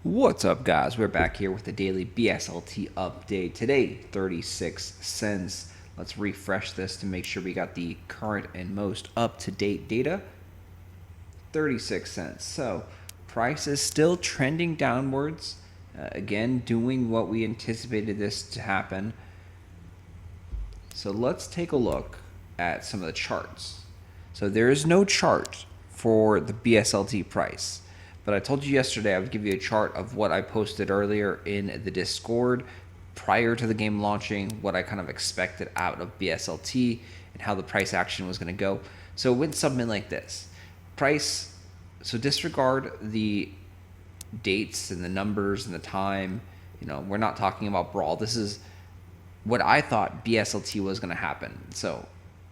What's up, guys? We're back here with the daily BSLT update. Today, 36 cents. Let's refresh this to make sure we got the current and most up-to-date data. 36 cents. So, price is still trending downwards. Again, doing what we anticipated this to happen. So, let's take a look at some of the charts. So, there is no chart for the BSLT price. But I told you yesterday I would give you a chart of what I posted earlier in the Discord prior to the game launching, what I kind of expected out of BSLT and how the price action was going to go. So it went something like this. Price, so disregard the dates and the numbers and the time. We're not talking about Brawl. This is what I thought BSLT was going to happen. So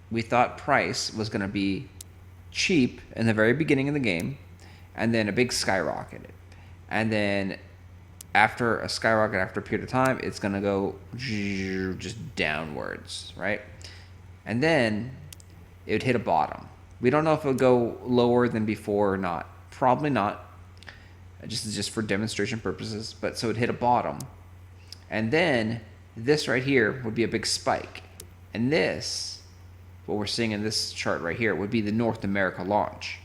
we thought price was going to be cheap in the very beginning of the game, and then a big skyrocket. And then after a skyrocket, after a period of time, it's going to go just downwards, right? And then it would hit a bottom. We don't know if it would go lower than before or not. Probably not. Just for demonstration purposes. But so it hit a bottom. And then this right here would be a big spike. And this, what we're seeing in this chart right here, would be the North America launch.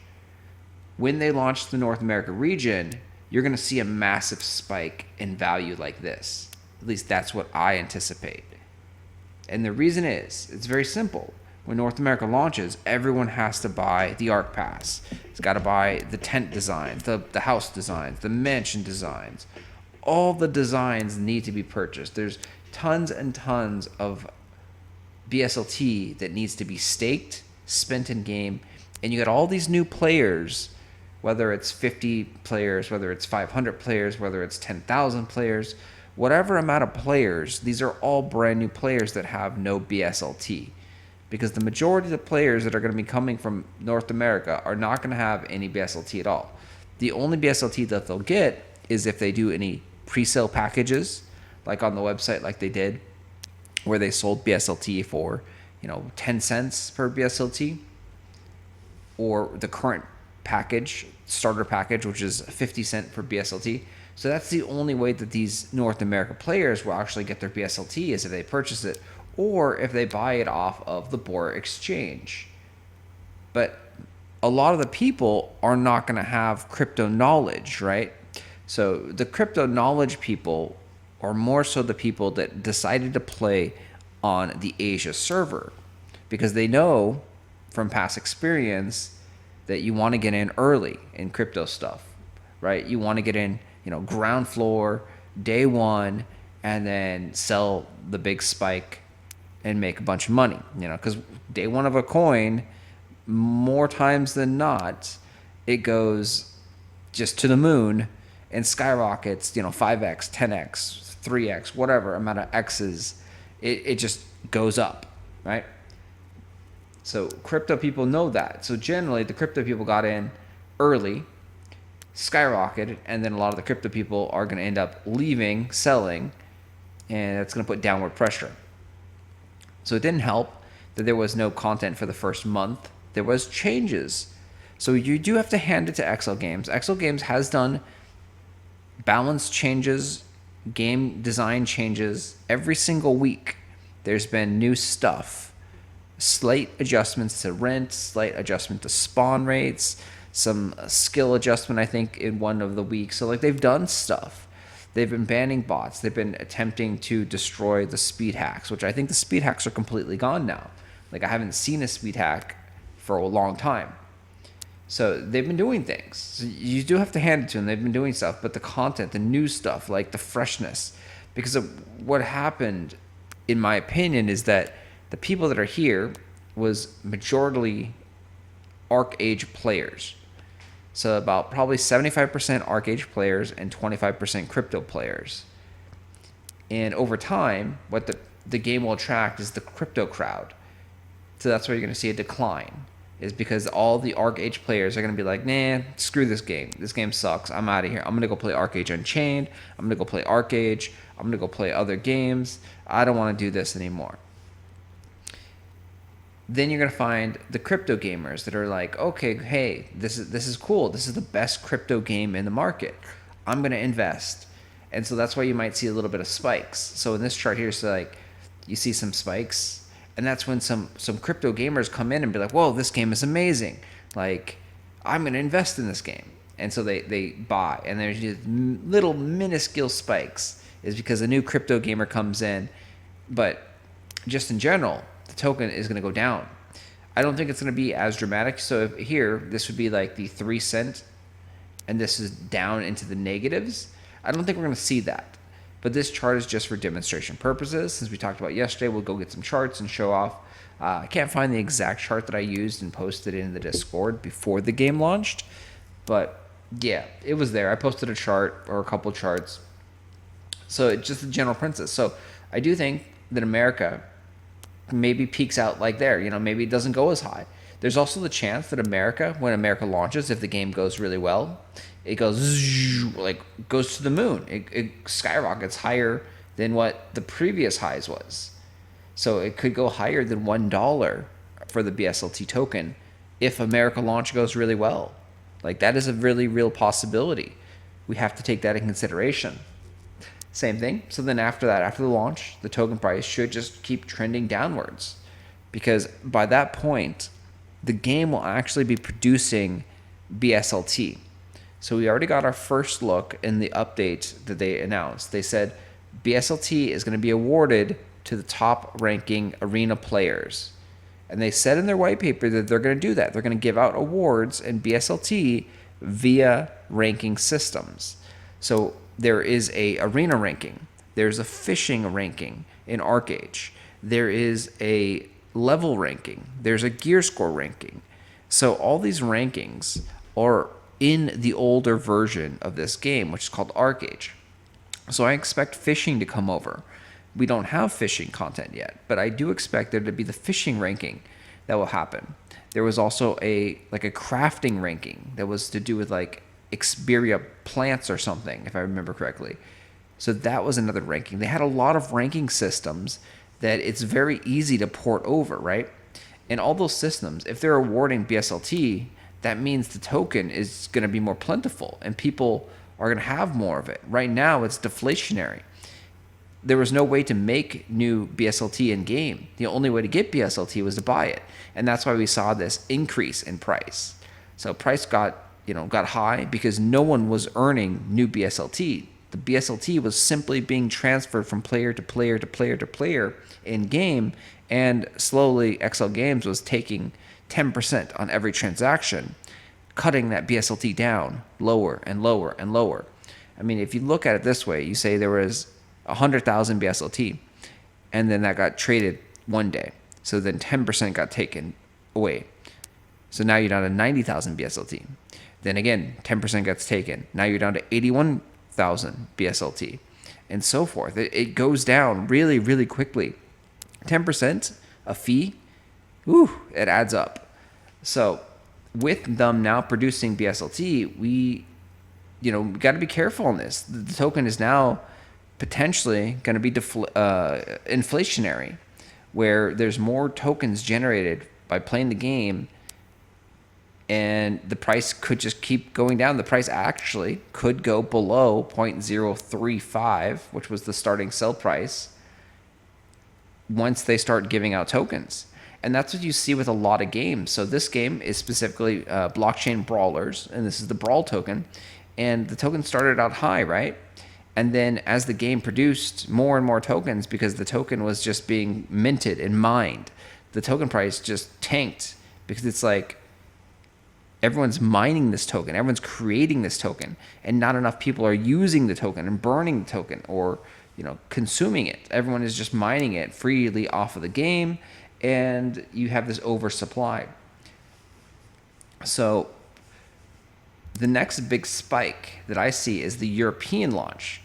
When they launch the North America region, you're going to see a massive spike in value like this. At least that's what I anticipate. And the reason is, it's very simple. When North America launches, everyone has to buy the Arc Pass. It's got to buy the tent designs, the house designs, the mansion designs. All the designs need to be purchased. There's tons and tons of BSLT that needs to be staked, spent in game, and you got all these new players, whether it's 50 players, whether it's 500 players, whether it's 10,000 players, whatever amount of players, these are all brand new players that have no BSLT. Because the majority of the players that are going to be coming from North America are not going to have any BSLT at all. The only BSLT that they'll get is if they do any pre-sale packages, like on the website like they did, where they sold BSLT for 10 cents per BSLT, or the current package, starter package, which is 50 cents per BSLT. So that's the only way that these North America players will actually get their BSLT, is if they purchase it or if they buy it off of the Boar exchange. But a lot of the people are not going to have crypto knowledge, right? So the crypto knowledge people are more so the people that decided to play on the Asia server, because they know from past experience that you want to get in early in crypto stuff, right? You want to get in, ground floor, day one, and then sell the big spike and make a bunch of money, because day one of a coin, more times than not, it goes just to the moon and skyrockets, 5x, 10x, 3x, whatever amount of x's, it just goes up, right? So crypto people know that. So generally, the crypto people got in early, skyrocketed, and then a lot of the crypto people are going to end up leaving, selling, and that's going to put downward pressure. So it didn't help that there was no content for the first month. There was changes. So you do have to hand it to XL Games. XL Games has done balance changes, game design changes every single week. There's been new stuff. Slight adjustments to rent, slight adjustment to spawn rates, some skill adjustment, I think, in one of the weeks. So, they've done stuff. They've been banning bots. They've been attempting to destroy the speed hacks, which I think the speed hacks are completely gone now. I haven't seen a speed hack for a long time. So, they've been doing things. So you do have to hand it to them. They've been doing stuff, but the content, the new stuff, the freshness, because of what happened, in my opinion, is that the people that are here was majority Arc Age players. So about probably 75% Arc Age players and 25% crypto players. And over time, what the game will attract is the crypto crowd. So that's where you're going to see a decline, is because all the Arc Age players are going to be like, nah, screw this game. This game sucks. I'm out of here. I'm going to go play Arc Age Unchained. I'm going to go play Arc Age. I'm going to go play other games. I don't want to do this anymore. Then you're going to find the crypto gamers that are like, okay, hey, this is cool. This is the best crypto game in the market. I'm going to invest. And so that's why you might see a little bit of spikes. So in this chart here, so like you see some spikes, and that's when some crypto gamers come in and be like, whoa, this game is amazing. Like, I'm going to invest in this game. And so they buy, and there's just little minuscule spikes is because a new crypto gamer comes in. But just in general, the token is going to go down. I don't think it's going to be as dramatic. So if here, this would be like the 3 cent, and this is down into the negatives. I don't think we're going to see that. But this chart is just for demonstration purposes. Since we talked about yesterday, we'll go get some charts and show off. I can't find the exact chart that I used and posted in the Discord before the game launched. But yeah, it was there. I posted a chart or a couple charts. So it's just the general principle. So I do think that America maybe peaks out like there. Maybe it doesn't go as high. There's also the chance that America, when America launches, if the game goes really well, it goes to the moon. It skyrockets higher than what the previous highs was. So it could go higher than $1 for the BSLT token if America launch goes really well. Like, that is a really real possibility. We have to take that in consideration. Same thing. So then after that, after the launch, the token price should just keep trending downwards, because by that point, the game will actually be producing BSLT. So we already got our first look in the update that they announced. They said BSLT is going to be awarded to the top ranking arena players. And they said in their white paper that they're going to do that. They're going to give out awards in BSLT via ranking systems. So there is a arena ranking. There's a fishing ranking in ArcAge. There is a level ranking. There's a gear score ranking. So all these rankings are in the older version of this game, which is called ArcAge. So I expect fishing to come over. We don't have fishing content yet, but I do expect there to be the fishing ranking that will happen. There was also a crafting ranking that was to do with like Xperia plants or something, if I remember correctly. So that was another ranking. They had a lot of ranking systems that it's very easy to port over, right? And all those systems, if they're awarding BSLT, that means the token is going to be more plentiful and people are going to have more of it. Right now, it's deflationary. There was no way to make new BSLT in game. The only way to get BSLT was to buy it. And that's why we saw this increase in price. So price got high because no one was earning new BSLT. The BSLT was simply being transferred from player to player to player to player in game, and slowly XL Games was taking 10% on every transaction, cutting that BSLT down lower and lower and lower. I mean, if you look at it this way, you say there was 100,000 BSLT, and then that got traded one day. So then 10% got taken away. So now you're down to 90,000 BSLT. Then again, 10% gets taken. Now you're down to 81,000 BSLT, and so forth. It goes down really, really quickly. 10% a fee, it adds up. So with them now producing BSLT, we got to be careful on this. The token is now potentially going to be inflationary, where there's more tokens generated by playing the game, and the price could just keep going down. The price actually could go below 0.035, which was the starting sell price, once they start giving out tokens. And that's what you see with a lot of games. So this game is specifically blockchain brawlers, and this is the brawl token. And the token started out high, right? And then as the game produced more and more tokens, because the token was just being minted and mined, the token price just tanked, because it's like everyone's mining this token, everyone's creating this token, and not enough people are using the token and burning the token or consuming it. Everyone is just mining it freely off of the game, and you have this oversupply. So the next big spike that I see is the European launch.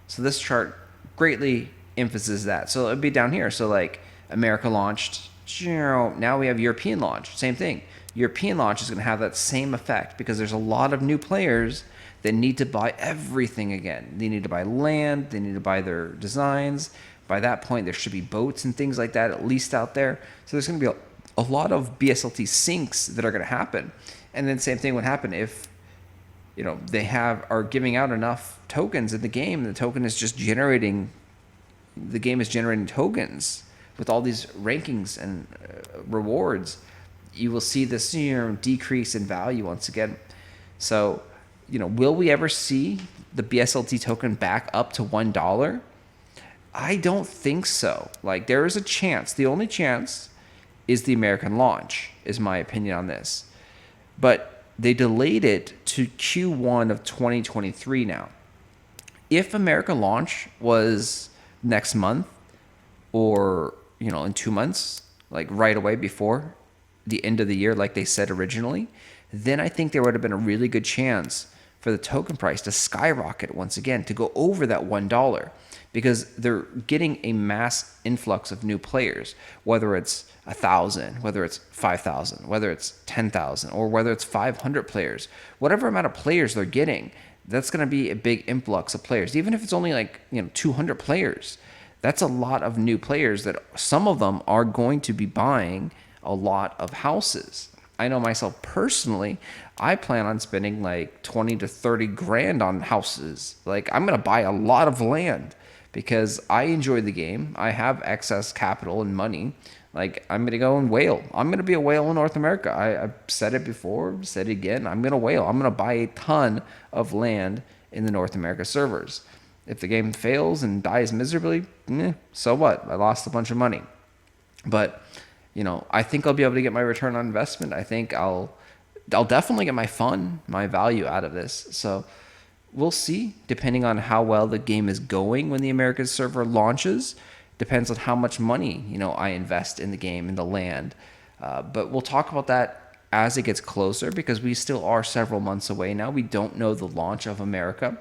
So this chart greatly emphasizes that. So it'd be down here. So like America launched, now we have European launch. Same thing. European launch is going to have that same effect, because there's a lot of new players that need to buy everything again. They need to buy land. They need to buy their designs. By that point, there should be boats and things like that at least out there. So there's going to be a lot of BSLT sinks that are going to happen. And then same thing would happen if they are giving out enough tokens in the game. The game is generating tokens with all these rankings and rewards. You will see this decrease in value once again. So, will we ever see the BSLT token back up to $1? I don't think so. Like, there is a chance. The only chance is the American launch, is my opinion on this. But they delayed it to Q1 of 2023 now. If American launch was next month or, in 2 months, like right away before the end of the year, like they said originally, then I think there would have been a really good chance for the token price to skyrocket once again, to go over that $1, because they're getting a mass influx of new players, whether it's 1,000, whether it's 5,000, whether it's 10,000, or whether it's 500 players. Whatever amount of players they're getting, that's going to be a big influx of players. Even if it's only 200 players, that's a lot of new players that some of them are going to be buying a lot of houses. I know myself personally, I plan on spending like 20 to 30 grand on houses. Like, I'm going to buy a lot of land because I enjoy the game. I have excess capital and money. Like, I'm going to go and whale. I'm going to be a whale in North America. I've said it before, said it again. I'm going to whale. I'm going to buy a ton of land in the North America servers. If the game fails and dies miserably, so what? I lost a bunch of money. But, I think I'll be able to get my return on investment. I think I'll definitely get my value out of this. So we'll see, depending on how well the game is going when the American server launches. Depends on how much money, I invest in the game, in the land. But we'll talk about that as it gets closer, because we still are several months away now. We don't know the launch of America.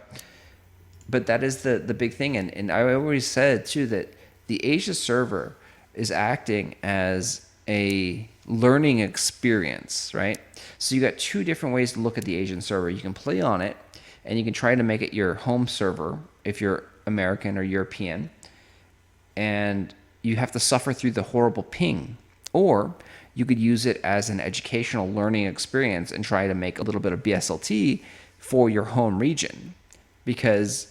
But that is the big thing. And I always said, too, that the Asia server is acting as a learning experience, right? So you got two different ways to look at the Asian server. You can play on it, and you can try to make it your home server if you're American or European, and you have to suffer through the horrible ping. Or you could use it as an educational learning experience and try to make a little bit of BSLT for your home region, because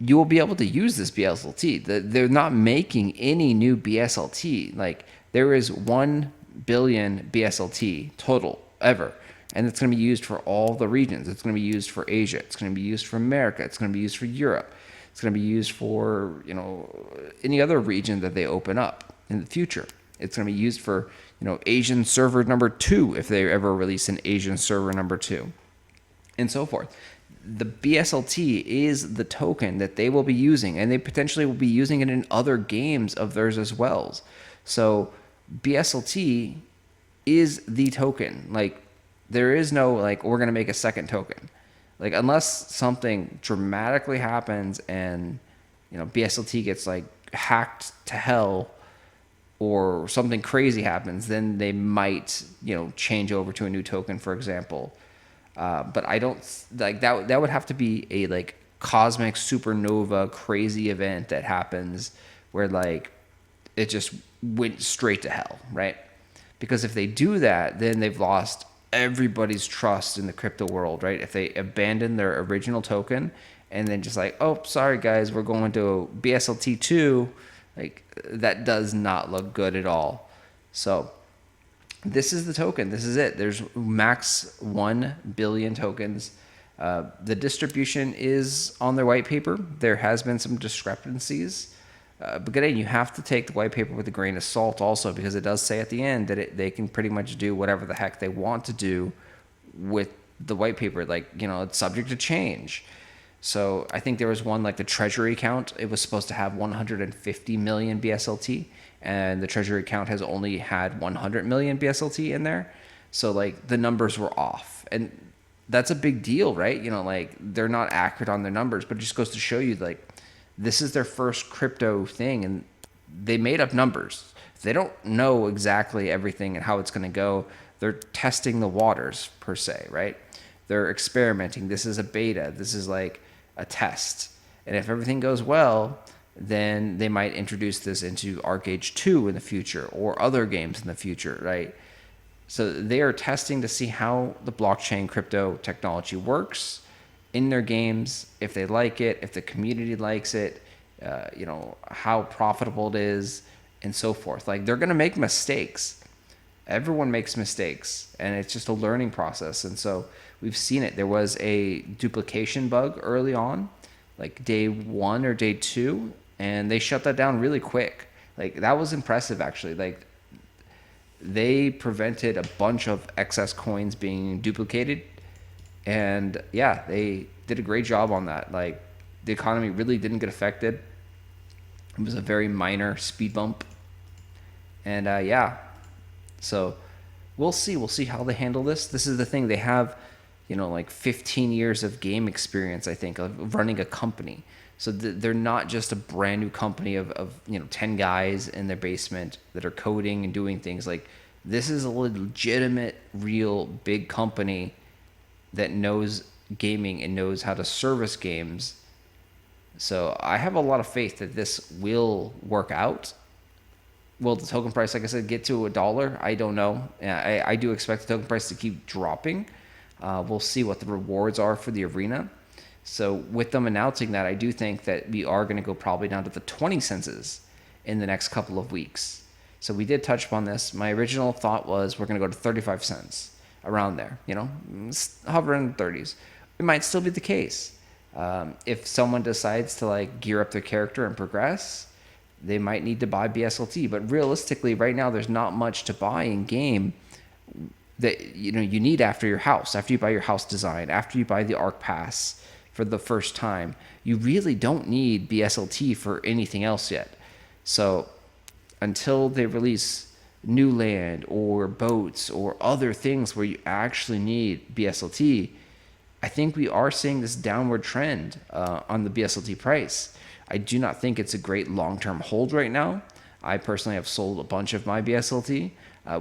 you will be able to use this BSLT. They're not making any new BSLT. Like, there is 1 billion BSLT total ever. And it's going to be used for all the regions. It's going to be used for Asia. It's going to be used for America. It's going to be used for Europe. It's going to be used for, any other region that they open up in the future. It's going to be used for, Asian server number 2, if they ever release an Asian server number 2, and so forth. The BSLT is the token that they will be using, and they potentially will be using it in other games of theirs as well. So BSLT is the token. Like, there is no, we're going to make a second token. Like, unless something dramatically happens and, BSLT gets, hacked to hell, or something crazy happens, then they might, change over to a new token, for example. But I don't that. That would have to be a cosmic supernova crazy event that happens where it just went straight to hell, right? Because if they do that, then they've lost everybody's trust in the crypto world, right? If they abandon their original token and then just oh, sorry guys, we're going to BSLT 2, that does not look good at all. So this is the token. This is it. There's max 1 billion tokens. The distribution is on their white paper. There has been some discrepancies. But again, you have to take the white paper with a grain of salt also, because it does say at the end that they can pretty much do whatever the heck they want to do with the white paper. It's subject to change. So I think there was one, the treasury account. It was supposed to have 150 million BSLT. And the treasury account has only had 100 million BSLT in there. So the numbers were off. And that's a big deal, right? They're not accurate on their numbers, but it just goes to show you this is their first crypto thing, and they made up numbers. They don't know exactly everything and how it's going to go. They're testing the waters per se, right? They're experimenting. This is a beta. This is a test. And if everything goes well, then they might introduce this into ArcAge 2 in the future, or other games in the future, right? So they are testing to see how the blockchain crypto technology works in their games, if they like it, if the community likes it, how profitable it is, and so forth. Like, they're going to make mistakes. Everyone makes mistakes, and it's just a learning process. And so we've seen it. There was a duplication bug early on, like day 1 or day 2, and they shut that down really quick. Like, that was impressive, actually. Like, they prevented a bunch of excess coins being duplicated, and yeah, they did a great job on that. Like, the economy really didn't get affected. It was a very minor speed bump, and yeah, so we'll see how they handle this. This is the thing, they have like 15 years of game experience, I think, of running a company. So they're not just a brand new company of 10 guys in their basement that are coding and doing things. Like, this is a legitimate, real big company that knows gaming and knows how to service games. So I have a lot of faith that this will work out. Will the token price, like I said, get to $1? I don't know. I do expect the token price to keep dropping. We'll see what the rewards are for the arena. So with them announcing that, I do think that we are going to go probably down to the 20 cents in the next couple of weeks. So we did touch upon this. My original thought was we're going to go to 35 cents, around there, hovering in the 30s. It might still be the case. If someone decides to like gear up their character and progress, they might need to buy BSLT. But realistically, right now, there's not much to buy in game that you need after your house, after you buy your house design, after you buy the Arc Pass for the first time. You really don't need BSLT for anything else yet. So until they release new land or boats or other things where you actually need BSLT, I think we are seeing this downward trend on the BSLT price. I do not think it's a great long-term hold right now. I personally have sold a bunch of my BSLT.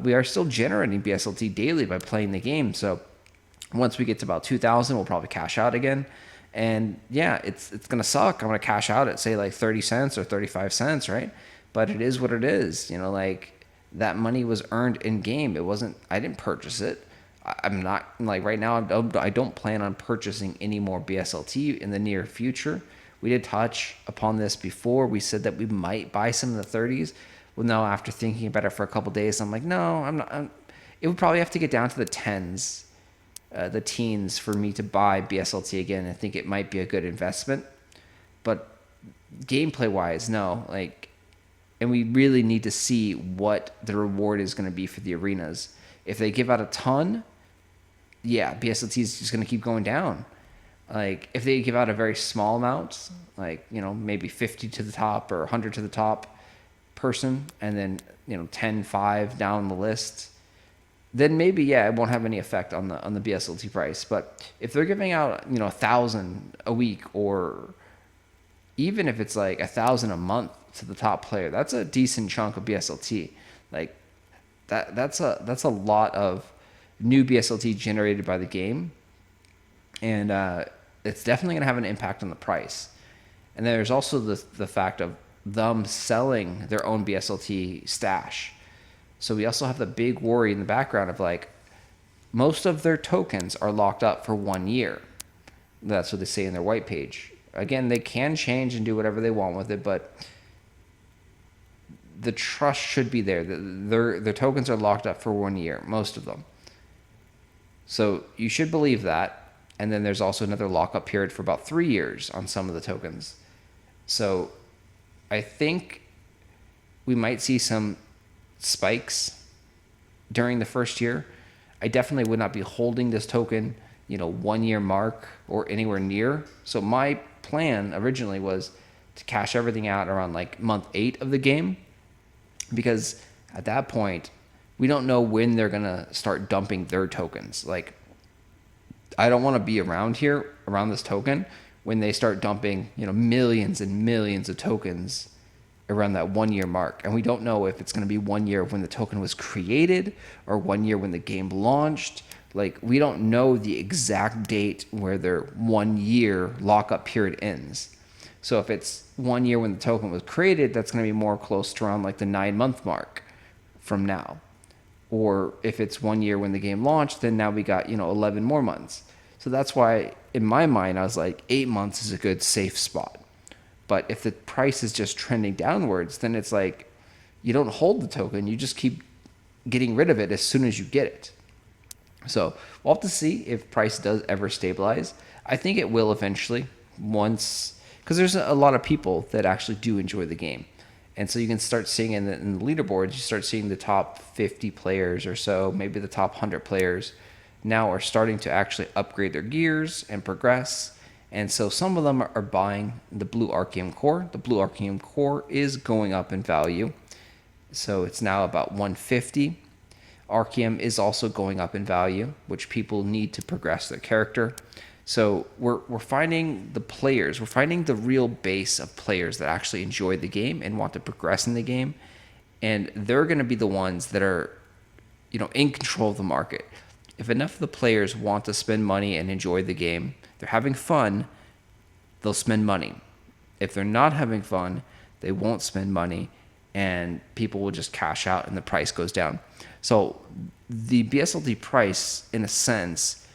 We are still generating BSLT daily by playing the game. So once we get to about 2,000, we'll probably cash out again. And yeah, it's going to suck. I'm going to cash out at, say, like 30 cents or 35 cents, right? But it is what it is. Like, that money was earned in game. I didn't purchase it. I'm not, like, right now, I don't plan on purchasing any more BSLT in the near future. We did touch upon this before. We said that we might buy some in the 30s. Well, no, after thinking about it for a couple days, I'm like, no, I'm not. It would probably have to get down to the teens for me to buy BSLT again. I think it might be a good investment. But gameplay-wise, no. And we really need to see what the reward is going to be for the arenas. If they give out a ton, yeah, BSLT is just going to keep going down. Like, if they give out a very small amount, like, maybe 50 to the top or 100 to the top person, and then, 10, 5 down the list, then maybe, yeah, it won't have any effect on the BSLT price. But if they're giving out, 1,000 a week, or even if it's like 1,000 a month to the top player, that's a decent chunk of BSLT. Like, that's a lot of new BSLT generated by the game. And it's definitely going to have an impact on the price. And then there's also the fact of them selling their own BSLT stash. So we also have the big worry in the background of, like, most of their tokens are locked up for 1 year. That's what they say in their white page. Again, they can change and do whatever they want with it, but the trust should be there. Their tokens are locked up for 1 year, most of them. So you should believe that. And then there's also another lockup period for about 3 years on some of the tokens. So I think we might see some spikes during the first year. I definitely would not be holding this token, 1 year mark or anywhere near. So my plan originally was to cash everything out around like month 8 of the game, because at that point, we don't know when they're going to start dumping their tokens. Like, I don't want to be around this token, when they start dumping, millions and millions of tokens around that 1 year mark. And we don't know if it's going to be 1 year when the token was created or 1 year when the game launched. Like, we don't know the exact date where their 1 year lockup period ends. So if it's 1 year when the token was created, that's going to be more close to around like the 9 month mark from now. Or if it's 1 year when the game launched, then now we got, 11 more months. So that's why in my mind I was like 8 months is a good safe spot. But if the price is just trending downwards, then it's like you don't hold the token, you just keep getting rid of it as soon as you get it. So we'll have to see if price does ever stabilize. I think it will eventually, once, because there's a lot of people that actually do enjoy the game. And so you can start seeing in the leaderboards, you start seeing the top 50 players or so, maybe the top 100 players now are starting to actually upgrade their gears and progress. And so some of them are buying the blue Archeum core. The blue Archeum core is going up in value. So it's now about 150. Archeum is also going up in value, which people need to progress their character. So we're finding the players, we're finding the real base of players that actually enjoy the game and want to progress in the game. And they're going to be the ones that are, in control of the market. If enough of the players want to spend money and enjoy the game, they're having fun, they'll spend money. If they're not having fun, they won't spend money, and people will just cash out and the price goes down. So the BSLT price, in a sense,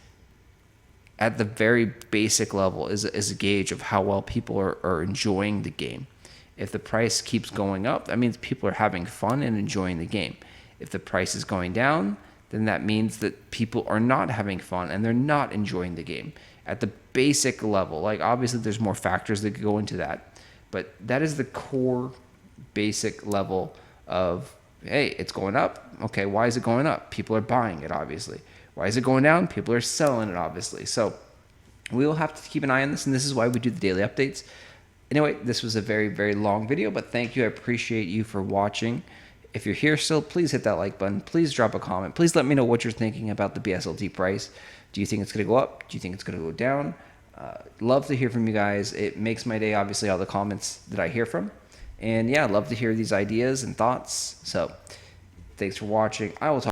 at the very basic level, is a gauge of how well people are enjoying the game. If the price keeps going up, that means people are having fun and enjoying the game. If the price is going down, then that means that people are not having fun and they're not enjoying the game. At the basic level, like obviously there's more factors that go into that, but that is the core basic level of, hey, it's going up. Okay, why is it going up? People are buying it, obviously. Why is it going down? People are selling it, obviously. So we will have to keep an eye on this, and this is why we do the daily updates. Anyway, this was a very, very long video, but thank you. I appreciate you for watching. If you're here still, please hit that like button. Please drop a comment. Please let me know what you're thinking about the BSLT price. Do you think it's going to go up? Do you think it's going to go down? Love to hear from you guys. It makes my day, obviously, all the comments that I hear from. And yeah, I'd love to hear these ideas and thoughts. So thanks for watching. I will talk